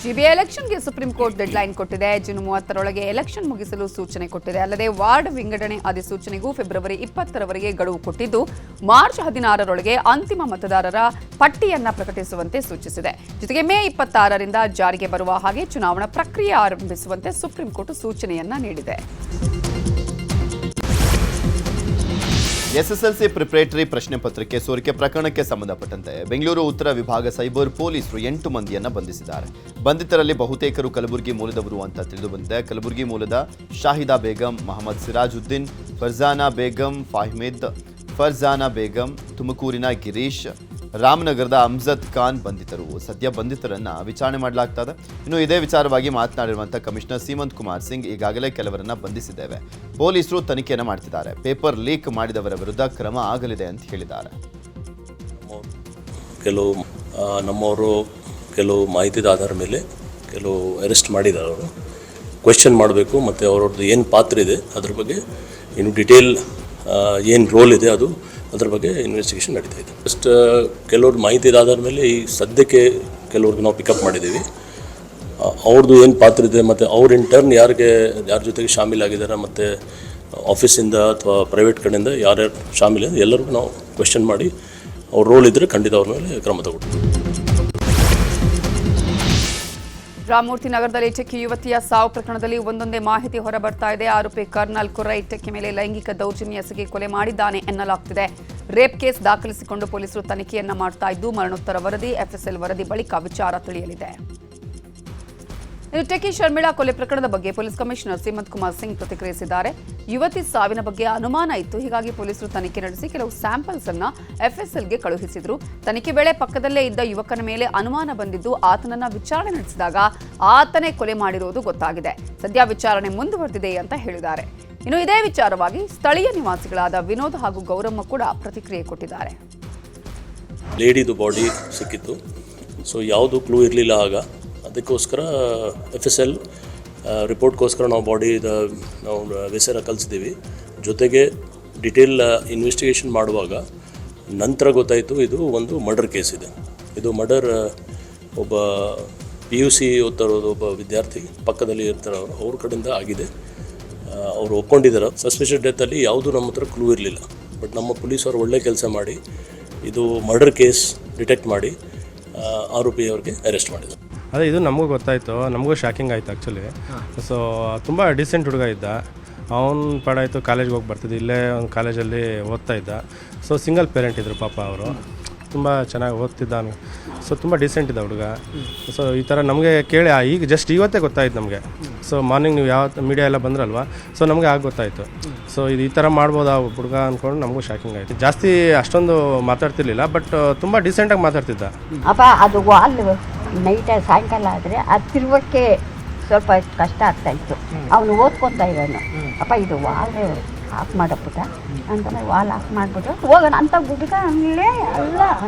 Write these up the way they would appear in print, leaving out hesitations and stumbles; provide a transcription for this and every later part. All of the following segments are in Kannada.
ಜಿಬಿಎ ಎಲೆಕ್ಷನ್ಗೆ ಸುಪ್ರೀಂ ಕೋರ್ಟ್ ಡೆಡ್ಲೈನ್ ಕೊಟ್ಟಿದೆ. ಜೂನ್ 30ರೊಳಗೆ ಎಲೆಕ್ಷನ್ ಮುಗಿಸಲು ಸೂಚನೆ ಕೊಟ್ಟಿದೆ. ಅಲ್ಲದೆ ವಾರ್ಡ್ ವಿಂಗಡಣೆ ಅಧಿಸೂಚನೆಗೂ ಫೆಬ್ರವರಿ 20ರವರೆಗೆ ಗಡುವು ಕೊಟ್ಟಿದ್ದು, ಮಾರ್ಚ್ 16ರೊಳಗೆ ಅಂತಿಮ ಮತದಾರರ ಪಟ್ಟಿಯನ್ನ ಪ್ರಕಟಿಸುವಂತೆ ಸೂಚಿಸಿದೆ. ಜೊತೆಗೆ ಮೇ 26ರಿಂದ ಜಾರಿಗೆ ಬರುವ ಹಾಗೆ ಚುನಾವಣಾ ಪ್ರಕ್ರಿಯೆ ಆರಂಭಿಸುವಂತೆ ಸುಪ್ರೀಂ ಕೋರ್ಟ್ ಸೂಚನೆಯನ್ನ ನೀಡಿದೆ. ಎಸ್ಎಸ್ಎಲ್ಸಿ ಪ್ರಿಪರೇಟರಿ ಪ್ರಶ್ನೆ ಪತ್ರಿಕೆ ಸೋರಿಕೆ ಪ್ರಕರಣಕ್ಕೆ ಸಂಬಂಧಪಟ್ಟಂತೆ ಬೆಂಗಳೂರು ಉತ್ತರ ವಿಭಾಗ ಸೈಬರ್ ಪೊಲೀಸರು 8 ಮಂದಿಯನ್ನ ಬಂಧಿಸಿದ್ದಾರೆ. ಬಂಧಿತರಲ್ಲಿ ಬಹುತೇಕರು ಕಲಬುರಗಿ ಮೂಲದವರು ಅಂತ ತಿಳಿದು ಬಂದಿದೆ. ಕಲಬುರಗಿ ಮೂಲದ ಶಾಹಿದಾ ಬೇಗಂ, ಮೊಹಮ್ಮದ್ ಸಿರಾಜುದ್ದೀನ್, ಫರ್ಜಾನಾ ಬೇಗಂ, ಫರ್ಜಾನಾ ಬೇಗಂ, ತುಮಕೂರಿನ ಗಿರೀಶ್, ರಾಮನಗರದ ಅಮ್ಜದ್ ಖಾನ್ ಬಂಧಿತರು. ಸದ್ಯ ಬಂಧಿತರನ್ನ ವಿಚಾರಣೆ ಮಾಡಲಾಗ್ತದೆ. ಇನ್ನು ಇದೇ ವಿಚಾರವಾಗಿ ಮಾತನಾಡಿರುವಂತಹ ಕಮಿಷನರ್ ಸೀಮಂತ್ ಕುಮಾರ್ ಸಿಂಗ್, ಈಗಾಗಲೇ ಕೆಲವರನ್ನ ಬಂಧಿಸಿದ್ದೇವೆ, ಪೊಲೀಸರು ತನಿಖೆಯನ್ನು ಮಾಡ್ತಿದ್ದಾರೆ, ಪೇಪರ್ ಲೀಕ್ ಮಾಡಿದವರ ವಿರುದ್ಧ ಕ್ರಮ ಆಗಲಿದೆ ಅಂತ ಹೇಳಿದ್ದಾರೆ. ಕೆಲವು ನಮ್ಮವರು ಕೆಲವು ಮಾಹಿತಿದ ಆಧಾರ ಮೇಲೆ ಕೆಲವು ಅರೆಸ್ಟ್ ಮಾಡಿದ್ದಾರೆ. ಅವರು ಕ್ವೆಶ್ಚನ್ ಮಾಡಬೇಕು ಮತ್ತು ಅವರದ್ದು ಏನು ಪಾತ್ರ ಇದೆ ಅದ್ರ ಬಗ್ಗೆ ಇನ್ನು ಡಿಟೇಲ್ ಏನು ರೋಲ್ ಇದೆ ಅದ್ರ ಬಗ್ಗೆ ಇನ್ವೆಸ್ಟಿಗೇಷನ್ ನಡೀತಾ ಇದೆ. ಫಸ್ಟ್ ಕೆಲವ್ರ ಮಾಹಿತಿ ಆಧಾರ ಮೇಲೆ ಈ ಸದ್ಯಕ್ಕೆ ಕೆಲವ್ರಿಗೆ ನಾವು ಪಿಕಪ್ ಮಾಡಿದ್ದೀವಿ. ಅವ್ರದ್ದು ಏನು ಪಾತ್ರ ಇದೆ ಮತ್ತು ಅವ್ರ ಇಂಟರ್ನ್ ಯಾರ ಜೊತೆಗೆ ಶಾಮೀಲಾಗಿದ್ದಾರೆ ಮತ್ತು ಆಫೀಸಿಂದ ಅಥವಾ ಪ್ರೈವೇಟ್ ಕಡೆಯಿಂದ ಯಾರ್ಯಾರು ಶಾಮೀಲಿದೆ ಎಲ್ಲರಿಗೂ ನಾವು ಕ್ವೆಶ್ಚನ್ ಮಾಡಿ ಅವ್ರ ರೋಲ್ ಇದ್ದರೆ ಖಂಡಿತ ಅವ್ರ ಮೇಲೆ ಕ್ರಮ ತಗೊಳ್ತೀವಿ. ರಾಮಮೂರ್ತಿ ನಗರದಲ್ಲಿ ಇಟಕ್ಕಿ ಯುವತಿಯ ಸಾವು ಪ್ರಕರಣದಲ್ಲಿ ಒಂದೊಂದೇ ಮಾಹಿತಿ ಹೊರಬರ್ತಾ ಇದೆ. ಆರೋಪಿ ಕರ್ನಲ್ ಕುರ್ರ ಇಟಕ್ಕಿ ಮೇಲೆ ಲೈಂಗಿಕ ದೌರ್ಜನ್ಯ ಎಸಗಿ ಕೊಲೆ ಮಾಡಿದ್ದಾನೆ ಎನ್ನಲಾಗ್ತಿದೆ. ರೇಪ್ ಕೇಸ್ ದಾಖಲಿಸಿಕೊಂಡು ಪೊಲೀಸರು ತನಿಖೆಯನ್ನ ಮಾಡ್ತಾ ಇದ್ದು, ಮರಣೋತ್ತರ ವರದಿ, ಎಫ್ಎಸ್ಎಲ್ ವರದಿ ಬಳಿಕ ವಿಚಾರ ತಿಳಿಯಲಿದೆ. ಇಟಕ್ಕಿ ಶರ್ಮಿಳಾ ಕೊಲೆ ಪ್ರಕರಣದ ಬಗ್ಗೆ ಪೊಲೀಸ್ ಕಮಿಷನರ್ ಸೀಮಂತ್ ಕುಮಾರ್ ಸಿಂಗ್ ಪ್ರತಿಕ್ರಿಯಿಸಿದ್ದಾರೆ. ಯುವತಿ ಸಾವಿನ ಬಗ್ಗೆ ಅನುಮಾನ ಇತ್ತು, ಹೀಗಾಗಿ ಪೊಲೀಸರು ತನಿಖೆ ನಡೆಸಿ ಕೆಲವು ಸ್ಯಾಂಪಲ್ಸ್ ಅನ್ನ ಎಫ್ಎಸ್ಎಲ್ಗೆ ಕಳುಹಿಸಿದ್ರು. ತನಿಖೆ ವೇಳೆ ಪಕ್ಕದಲ್ಲೇ ಇದ್ದ ಯುವಕನ ಮೇಲೆ ಅನುಮಾನ ಬಂದಿದ್ದು, ಆತನನ್ನ ವಿಚಾರಣೆ ನಡೆಸಿದಾಗ ಆತನೇ ಕೊಲೆ ಮಾಡಿರುವುದು ಗೊತ್ತಾಗಿದೆ. ಸದ್ಯ ವಿಚಾರಣೆ ಮುಂದುವರೆದಿದೆ ಅಂತ ಹೇಳಿದ್ದಾರೆ. ಇನ್ನು ಇದೇ ವಿಚಾರವಾಗಿ ಸ್ಥಳೀಯ ನಿವಾಸಿಗಳಾದ ವಿನೋದ್ ಹಾಗೂ ಗೌರಮ್ಮ ಕೂಡ ಪ್ರತಿಕ್ರಿಯೆ ಕೊಟ್ಟಿದ್ದಾರೆ. ಲೇಡಿದು ಬಾಡಿ ಸಿಕ್ಕಿತ್ತು, ಸೊ ಯಾವುದು ಕ್ಲೂ ಇರಲಿಲ್ಲ. ಆಗ ಅದಕ್ಕೋಸ್ಕರ ಎಫ್ಎಸ್ಎಲ್ ರಿಪೋರ್ಟ್ಗೋಸ್ಕರ ನಾವು ನಾವು ವಿಸರ ಕಲಿಸಿದ್ದೀವಿ. ಜೊತೆಗೆ ಡಿಟೇಲ್ ಇನ್ವೆಸ್ಟಿಗೇಷನ್ ಮಾಡುವಾಗ ನಂತರ ಗೊತ್ತಾಯಿತು ಇದು ಒಂದು ಮರ್ಡರ್ ಕೇಸ್ ಇದೆ. ಇದು ಮರ್ಡರ್ ಒಬ್ಬ PUC ಓದ್ತಾರೋದು ಒಬ್ಬ ವಿದ್ಯಾರ್ಥಿ ಪಕ್ಕದಲ್ಲಿ ಇರ್ತಾರೆ, ಅವ್ರ ಕಡೆಯಿಂದ ಆಗಿದೆ. ಅವರು ಒಪ್ಕೊಂಡಿದ್ದಾರೆ. ಸಸ್ಪಿಷಿಯಸ್ ಡೆತ್ತಲ್ಲಿ ಯಾವುದೂ ನಮ್ಮ ಹತ್ರ ಕ್ಲೂ ಇರಲಿಲ್ಲ. ಬಟ್ ನಮ್ಮ ಪೊಲೀಸರು ಒಳ್ಳೆ ಕೆಲಸ ಮಾಡಿ ಇದು ಮರ್ಡರ್ ಕೇಸ್ ಡಿಟೆಕ್ಟ್ ಮಾಡಿ ಆರೋಪಿಯವ್ರಿಗೆ ಅರೆಸ್ಟ್ ಮಾಡಿದ್ದಾರೆ. ಅದೇ ಇದು ನಮಗೂ ಗೊತ್ತಾಯಿತು, ನಮಗೂ ಶಾಕಿಂಗ್ ಆಯಿತು ಆ್ಯಕ್ಚುಲಿ. ಸೊ ತುಂಬ ಡಿಸೆಂಟ್ ಹುಡುಗ ಇದ್ದ, ಅವನು ಪಡಾಯಿತು, ಕಾಲೇಜ್ಗೆ ಹೋಗಿ ಬರ್ತಿದ್ದ, ಇಲ್ಲೇ ಒಂದು ಕಾಲೇಜಲ್ಲಿ ಓದ್ತಾ ಇದ್ದ. ಸೊ ಸಿಂಗಲ್ ಪೇರೆಂಟ್ ಇದ್ದರು ಪಾಪ, ಅವರು ತುಂಬ ಚೆನ್ನಾಗಿ ಓದ್ತಿದ್ದ. ಸೊ ತುಂಬ ಡಿಸೆಂಟ್ ಇದ್ದ ಹುಡುಗ. ಸೊ ಈ ಥರ ನಮಗೆ ಕೇಳಿ ಈಗ ಜಸ್ಟ್ ಇವತ್ತೇ ಗೊತ್ತಾಯ್ತು ನಮಗೆ. ಸೊ ಮಾರ್ನಿಂಗ್ ನೀವು ಯಾವ ಮೀಡಿಯಾ ಎಲ್ಲ ಬಂದ್ರಲ್ವ, ಸೊ ನಮಗೆ ಆಗ ಗೊತ್ತಾಯಿತು. ಸೊ ಇದು ಈ ಥರ ಮಾಡ್ಬೋದಾ ಹುಡುಗ ಅಂದ್ಕೊಂಡು ನಮಗೂ ಶಾಕಿಂಗ್ ಆಯಿತು. ಜಾಸ್ತಿ ಅಷ್ಟೊಂದು ಮಾತಾಡ್ತಿರ್ಲಿಲ್ಲ, ಬಟ್ ತುಂಬ ಡಿಸೆಂಟಾಗಿ ಮಾತಾಡ್ತಿದ್ದ. ಅಪ್ಪ ಅದು ವಾಲ್ ನೈಟ್ ಸಾಯಂಕಾಲ ಆದರೆ ಅದು ತಿರುವಕ್ಕೆ ಸ್ವಲ್ಪ ಕಷ್ಟ ಆಗ್ತಾಯಿತ್ತು. ಅವನು ಓದ್ಕೊತಾ ಇರೋನು, ಅಪ್ಪ ಇದು ವಾಲ್ ಆಫ್ ಮಾಡಪ್ಪುಟ ಅಂತಂದ್ರೆ ವಾಲ್ ಆಫ್ ಮಾಡಿಬಿಟ್ಟು ಹೋಗೋಣ ಅಂತ ಹುಡುಗ ಹಂಗಲೇ ಅಲ್ಲ.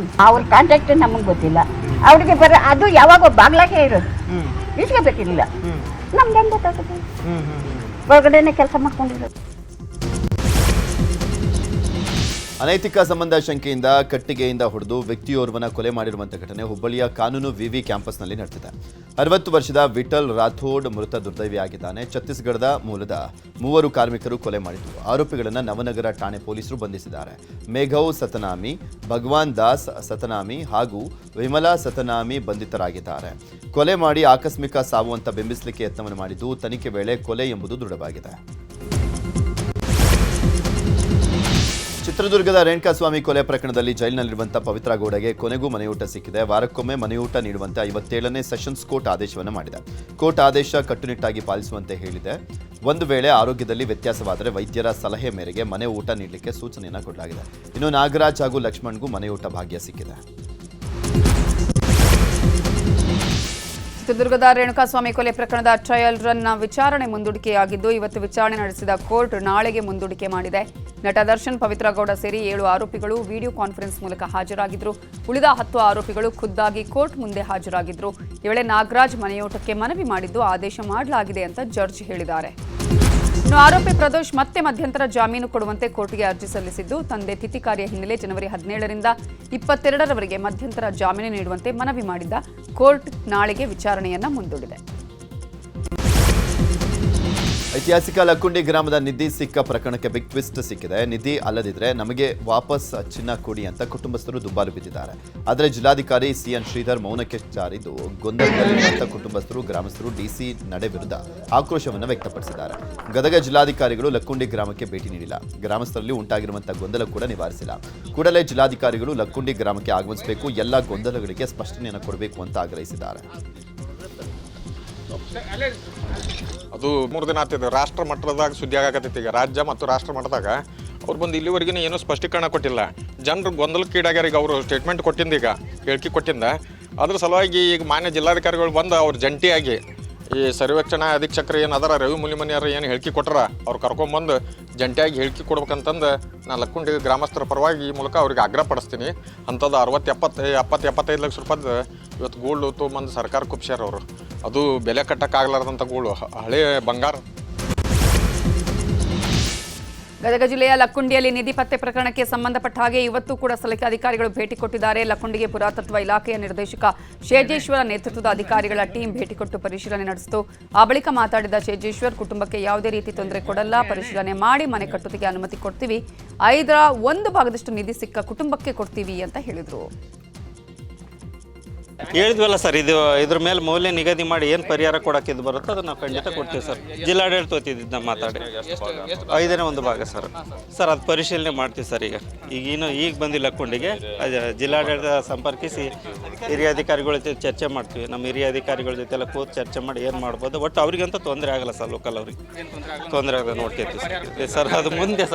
ಅವ್ರ ಕಾಂಟ್ಯಾಕ್ಟ್ ನಮಗೆ ಗೊತ್ತಿಲ್ಲ. ಅವ್ರಿಗೆ ಬರ ಅದು ಯಾವಾಗ ಬಾಗ್ಲಾಗೆ ಇರೋದು, ಇಸ್ಕೋಬೇಕಿರಲಿಲ್ಲ. ನಮ್ಗೆ ಹೆಂಗೆ ಗೊತ್ತಾಗುತ್ತೆ, ಹೊರಗಡೆನೇ ಕೆಲಸ ಮಾಡ್ಕೊಂಡಿರೋದು. ಅನೈತಿಕ ಸಂಬಂಧ ಶಂಕೆಯಿಂದ ಕಟ್ಟಿಗೆಯಿಂದ ಹೊಡೆದು ವ್ಯಕ್ತಿಯೋರ್ವನ ಕೊಲೆ ಮಾಡಿರುವಂತಹ ಘಟನೆ ಹುಬ್ಬಳ್ಳಿಯ ಕಾನೂನು ವಿವಿ ಕ್ಯಾಂಪಸ್ನಲ್ಲಿ ನಡೆದಿದೆ. 60 ವರ್ಷದ ವಿಠಲ್ ರಾಥೋಡ್ ಮೃತ ದುರ್ದೈವಿಯಾಗಿದ್ದಾನೆ. ಛತ್ತೀಸ್ಗಢದ ಮೂಲದ 3 ಕಾರ್ಮಿಕರು ಕೊಲೆ ಮಾಡಿದ್ರು. ಆರೋಪಿಗಳನ್ನು ನವನಗರ ಠಾಣೆ ಪೊಲೀಸರು ಬಂಧಿಸಿದ್ದಾರೆ. ಮೇಘೌ ಸತನಾಮಿ, ಭಗವಾನ್ ದಾಸ್ ಸತನಾಮಿ ಹಾಗೂ ವಿಮಲಾ ಸತನಾಮಿ ಬಂಧಿತರಾಗಿದ್ದಾರೆ. ಕೊಲೆ ಮಾಡಿ ಆಕಸ್ಮಿಕ ಸಾವು ಅಂತ ಬಿಂಬಿಸಲಿಕ್ಕೆ ಯತ್ನವನ್ನು ಮಾಡಿದ್ದು, ತನಿಖೆ ವೇಳೆ ಕೊಲೆ ಎಂಬುದು ದೃಢವಾಗಿದೆ. ಚಿತ್ರದುರ್ಗದ ರೇಣುಕಾಸ್ವಾಮಿ ಕೊಲೆ ಪ್ರಕರಣದಲ್ಲಿ ಜೈಲಿನಲ್ಲಿರುವಂತಹ ಪವಿತ್ರ ಗೌಡಗೆ ಕೊನೆಗೂ ಮನೆಯೂಟ ಸಿಕ್ಕಿದೆ. ವಾರಕ್ಕೊಮ್ಮೆ ಮನೆಯೂಟ ನೀಡುವಂತೆ 57ನೇ ಸೆಷನ್ಸ್ ಕೋರ್ಟ್ ಆದೇಶವನ್ನು ಮಾಡಿದೆ. ಕೋರ್ಟ್ ಆದೇಶ ಕಟ್ಟುನಿಟ್ಟಾಗಿ ಪಾಲಿಸುವಂತೆ ಹೇಳಿದೆ. ಒಂದು ವೇಳೆ ಆರೋಗ್ಯದಲ್ಲಿ ವ್ಯತ್ಯಾಸವಾದರೆ ವೈದ್ಯರ ಸಲಹೆ ಮೇರೆಗೆ ಮನೆ ಊಟ ನೀಡಲಿಕ್ಕೆ ಸೂಚನೆಯನ್ನು ಕೊಡಲಾಗಿದೆ. ಇನ್ನು ನಾಗರಾಜ್ ಹಾಗೂ ಲಕ್ಷ್ಮಣ್ಗೂ ಮನೆಯೂಟ ಭಾಗ್ಯ ಸಿಕ್ಕಿದೆ. ಚಿತ್ರದುರ್ಗದ ರೇಣುಕಾಸ್ವಾಮಿ ಕೊಲೆ ಪ್ರಕರಣದ ಟ್ರಯಲ್ ರನ್ ವಿಚಾರಣೆ ಮುಂದೂಡಿಕೆಯಾಗಿದ್ದು, ಇವತ್ತು ವಿಚಾರಣೆ ನಡೆಸಿದ ಕೋರ್ಟ್ ನಾಳೆಗೆ ಮುಂದೂಡಿಕೆ ಮಾಡಿದೆ. ನಟ ದರ್ಶನ್, ಪವಿತ್ರ ಗೌಡ ಸೇರಿ 7 ಆರೋಪಿಗಳು ವಿಡಿಯೋ ಕಾನ್ಫರೆನ್ಸ್ ಮೂಲಕ ಹಾಜರಾಗಿದ್ದರು. ಉಳಿದ 10 ಆರೋಪಿಗಳು ಖುದ್ದಾಗಿ ಕೋರ್ಟ್ ಮುಂದೆ ಹಾಜರಾಗಿದ್ದರು. ಈ ವೇಳೆ ನಾಗರಾಜ್ ಮನೆಯೋಟಕ್ಕೆ ಮನವಿ ಮಾಡಿದ್ದು ಆದೇಶ ಮಾಡಲಾಗಿದೆ ಅಂತ ಜಡ್ಜ್ ಹೇಳಿದ್ದಾರೆ. ಇನ್ನು ಆರೋಪಿ ಪ್ರದೋಷ್ ಮತ್ತೆ ಮಧ್ಯಂತರ ಜಾಮೀನು ಕೊಡುವಂತೆ ಕೋರ್ಟ್ಗೆ ಅರ್ಜಿ ಸಲ್ಲಿಸಿದ್ದು, ತಂದೆ ತಿಥಿ ಕಾರ್ಯ ಹಿನ್ನೆಲೆ ಜನವರಿ 17ರಿಂದ 22ರವರೆಗೆ ಮಧ್ಯಂತರ ಜಾಮೀನು ನೀಡುವಂತೆ ಮನವಿ ಮಾಡಿದ್ದ ಕೋರ್ಟ್ ನಾಳೆಗೆ ವಿಚಾರಣೆಯನ್ನ ಮುಂದೂಡಿದೆ. ಐತಿಹಾಸಿಕ ಲಕ್ಕುಂಡಿ ಗ್ರಾಮದ ನಿಧಿ ಸಿಕ್ಕ ಪ್ರಕರಣಕ್ಕೆ ಬಿಗ್ ಟ್ವಿಸ್ಟ್ ಸಿಕ್ಕಿದೆ. ನಿಧಿ ಅಲ್ಲದಿದ್ರೆ ನಮಗೆ ವಾಪಸ್ ಚಿನ್ನ ಕೊಡಿ ಅಂತ ಕುಟುಂಬಸ್ಥರು ದುಂಬಾಲು ಬಿದ್ದಿದ್ದಾರೆ. ಆದರೆ ಜಿಲ್ಲಾಧಿಕಾರಿ ಸಿಎನ್ ಶ್ರೀಧರ್ ಮೌನಕ್ಕೆ ಜಾರಿದ್ದು ಗೊಂದಲದಲ್ಲಿರುವಂತಹ ಕುಟುಂಬಸ್ಥರು, ಗ್ರಾಮಸ್ಥರು ಡಿಸಿ ನಡೆ ವಿರುದ್ಧ ಆಕ್ರೋಶವನ್ನು ವ್ಯಕ್ತಪಡಿಸಿದ್ದಾರೆ. ಗದಗ ಜಿಲ್ಲಾಧಿಕಾರಿಗಳು ಲಕ್ಕುಂಡಿ ಗ್ರಾಮಕ್ಕೆ ಭೇಟಿ ನೀಡಿಲ್ಲ. ಗ್ರಾಮಸ್ಥರಲ್ಲಿ ಉಂಟಾಗಿರುವಂತಹ ಗೊಂದಲ ಕೂಡ ನಿವಾರಿಸಿಲ್ಲ. ಕೂಡಲೇ ಜಿಲ್ಲಾಧಿಕಾರಿಗಳು ಲಕ್ಕುಂಡಿ ಗ್ರಾಮಕ್ಕೆ ಆಗಮಿಸಬೇಕು, ಎಲ್ಲ ಗೊಂದಲಗಳಿಗೆ ಸ್ಪಷ್ಟನೆಯನ್ನು ಕೊಡಬೇಕು ಅಂತ ಆಗ್ರಹಿಸಿದ್ದಾರೆ. ಅದು 3 ದಿನ ಆಗ್ತಿದೆ. ರಾಷ್ಟ್ರ ಮಟ್ಟದಾಗ ಸುದ್ದಿ ಆಗಕತ್ತೈತಿ. ಈಗ ರಾಜ್ಯ ಮತ್ತು ರಾಷ್ಟ್ರ ಮಟ್ಟದಾಗ ಅವ್ರು ಬಂದು ಇಲ್ಲಿವರೆಗಿನ ಏನೂ ಸ್ಪಷ್ಟೀಕರಣ ಕೊಟ್ಟಿಲ್ಲ. ಜನರು ಗೊಂದಲಕ್ಕೀಡಾಗ್ಯಾರ. ಈಗ ಅವರು ಸ್ಟೇಟ್ಮೆಂಟ್ ಕೊಟ್ಟಿಂದ, ಈಗ ಹೇಳಿಕೆ ಕೊಟ್ಟಿಂದ, ಅದ್ರ ಸಲುವಾಗಿ ಈಗ ಮಾನ್ಯ ಜಿಲ್ಲಾಧಿಕಾರಿಗಳು ಬಂದು ಅವ್ರು ಜಂಟಿಯಾಗಿ ಈ ಸರ್ವೇಕ್ಷಣಾ ಅಧೀಕ್ಷಕರು ಏನು ಅದರ ರವಿ ಮುನಿಮನಿಯರು ಏನು ಹೇಳಿಕೆ ಕೊಟ್ಟರ ಅವ್ರು ಕರ್ಕೊಂಬಂದು ಜಂಟಿಯಾಗಿ ಹೇಳಿಕೆ ಕೊಡ್ಬೇಕಂತಂದು ನಾನು ಲಕ್ಕುಂಡಿ ಗ್ರಾಮಸ್ಥರ ಪರವಾಗಿ ಈ ಮೂಲಕ ಅವ್ರಿಗೆ ಆಗ್ರಹ ಪಡಿಸ್ತೀನಿ. ಅಂಥದ್ದು 60-70-75 ಲಕ್ಷ ರೂಪಾಯಿ ಇವತ್ತು ಗೋಲ್ಡ್ ತೊಗೊಂಬಂದು ಸರ್ಕಾರ ಕುಪ್ಸ್ಯಾರ ಅವರು. ಅದು ಬೆಲೆ ಕಟ್ಟಕ್ಕಾಗಲಾರ್ದಂಥ ಗೋಲ್ಡ್, ಹಳೆ ಬಂಗಾರ. ಗದಗ ಜಿಲ್ಲೆಯ ಲಕ್ಕುಂಡಿಯಲ್ಲಿ ನಿಧಿ ಪತ್ತೆ ಪ್ರಕರಣಕ್ಕೆ ಸಂಬಂಧಪಟ್ಟ ಹಾಗೆ ಇವತ್ತು ಕೂಡ ಸ್ಥಳಕ್ಕೆ ಅಧಿಕಾರಿಗಳು ಭೇಟಿ ಕೊಟ್ಟಿದ್ದಾರೆ. ಲಕ್ಕುಂಡಿಗೆ ಪುರಾತತ್ವ ಇಲಾಖೆಯ ನಿರ್ದೇಶಕ ಶೇಜೇಶ್ವರ ನೇತೃತ್ವದ ಅಧಿಕಾರಿಗಳ ಟೀಮ್ ಭೇಟಿ ಕೊಟ್ಟು ಪರಿಶೀಲನೆ ನಡೆಸಿತು. ಆ ಬಳಿಕ ಮಾತಾಡಿದ ಶೇಜೇಶ್ವರ್, ಕುಟುಂಬಕ್ಕೆ ಯಾವುದೇ ರೀತಿ ತೊಂದರೆ ಕೊಡಲ್ಲ, ಪರಿಶೀಲನೆ ಮಾಡಿ ಮನೆ ಕಟ್ಟುತ್ತಿಗೆ ಅನುಮತಿ ಕೊಡ್ತೀವಿ, 5ರ 1 ಭಾಗದಷ್ಟು ನಿಧಿ ಸಿಕ್ಕ ಕುಟುಂಬಕ್ಕೆ ಕೊಡ್ತೀವಿ ಅಂತ ಹೇಳಿದರು. ಹೇಳಿದ್ವಲ್ಲ ಸರ್, ಇದ್ರ ಮೇಲೆ ಮೌಲ್ಯ ನಿಗದಿ ಮಾಡಿ ಏನು ಪರಿಹಾರ ಕೊಡೋಕ್ಕಿದ್ದು ಬರುತ್ತೋ ಅದನ್ನು ನಾವು ಖಂಡಿತ ಕೊಡ್ತೀವಿ ಸರ್. ಜಿಲ್ಲಾಡಳಿತ ಹೋಗ್ತಿದ್ದು ನಾವು ಮಾತಾಡಿ 5ನೇ 1 ಭಾಗ ಸರ್ ಅದು ಪರಿಶೀಲನೆ ಮಾಡ್ತೀವಿ ಸರ್. ಈಗ ಬಂದಿಲ್ಲ ಲಕ್ಕುಂಡಿಗೆ, ಜಿಲ್ಲಾಡಳಿತ ಸಂಪರ್ಕಿಸಿ ಹಿರಿಯ ಅಧಿಕಾರಿಗಳ ಜೊತೆ ಚರ್ಚೆ ಮಾಡ್ತೀವಿ. ನಮ್ಮ ಹಿರಿಯ ಅಧಿಕಾರಿಗಳ ಜೊತೆ ಎಲ್ಲ ಕೂತು ಚರ್ಚೆ ಮಾಡಿ ಏನು ಮಾಡ್ಬೋದು. ಒಟ್ಟು ಅವ್ರಿಗಂತೂ ತೊಂದರೆ ಆಗಲ್ಲ ಸರ್, ಲೋಕಲ್ ಅವ್ರಿಗೆ ತೊಂದರೆ ಆಗಲ್ಲ ನೋಡ್ಕೊತೀವಿ ಸರ್. ಅದು ಮುಂದೆ.